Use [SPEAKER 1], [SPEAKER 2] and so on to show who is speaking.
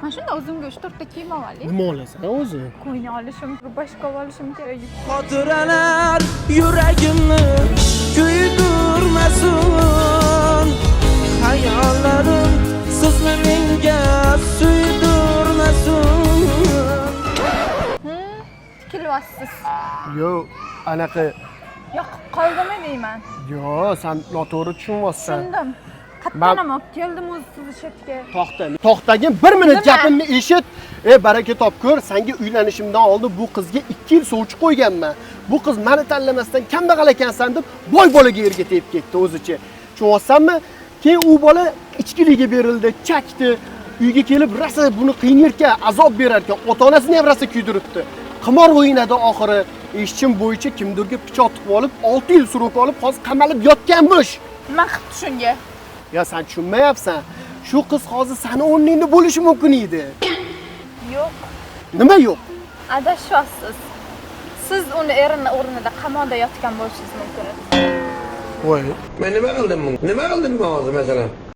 [SPEAKER 1] Mana shunda o'zimga 3-4 ta kiyim olay.
[SPEAKER 2] Nima olasan o'zi?
[SPEAKER 1] Qo'yni olishim, rubashka olishim kerak.
[SPEAKER 3] Xotiralar yuragimni kuydirmasin. Hayollarim sizni menga suydirmasin.
[SPEAKER 1] Tikilyapsiz.
[SPEAKER 2] Yo'q, anaqa.
[SPEAKER 1] Yo'q, qoldimi deyman.
[SPEAKER 2] Yo'q, sen noto'g'ri tushunyapsan.
[SPEAKER 1] Tushundim. Qattanam olib keldim o'zi sizni chetga.
[SPEAKER 2] To'xtagin, 1 minut
[SPEAKER 1] Nima?
[SPEAKER 2] gapimni eshit. Baraka topkur, senga uylanishimdan oldin bu qizga 2 yil sovchi qo'yganman. Bu qiz meni tanlamasdan kambag'al ekansan deb boy bolaga yerga tegib ketdi o'zicha. Tushunyapsanmi? Keyin u bola ichkiligiga berildi, chakdi. Uyga kelib rosa buni qiynayotgan, azob berarkan, ota-onasini ham rosa kuydiribdi. Qimor o'ynadi oxiri. Eshitishim bo'yicha kimdirga pichoq tiqib olib, 6 yil suruk olib, hozir qamalib yotganmish.
[SPEAKER 1] Nima qilibdi shunga?
[SPEAKER 2] Ya sen tushunmayapsan. Shu qiz hozir seni o'rningda bo'lishi mumkin edi.
[SPEAKER 1] Yo'q.
[SPEAKER 2] Nima yo'q?
[SPEAKER 1] Adashyapsiz. Siz uni erini o'rnida qamoqda yotgan bo'lishingiz mumkin edi.
[SPEAKER 2] Voy.
[SPEAKER 4] Men nima qildim? Nima qildim hozir masalan?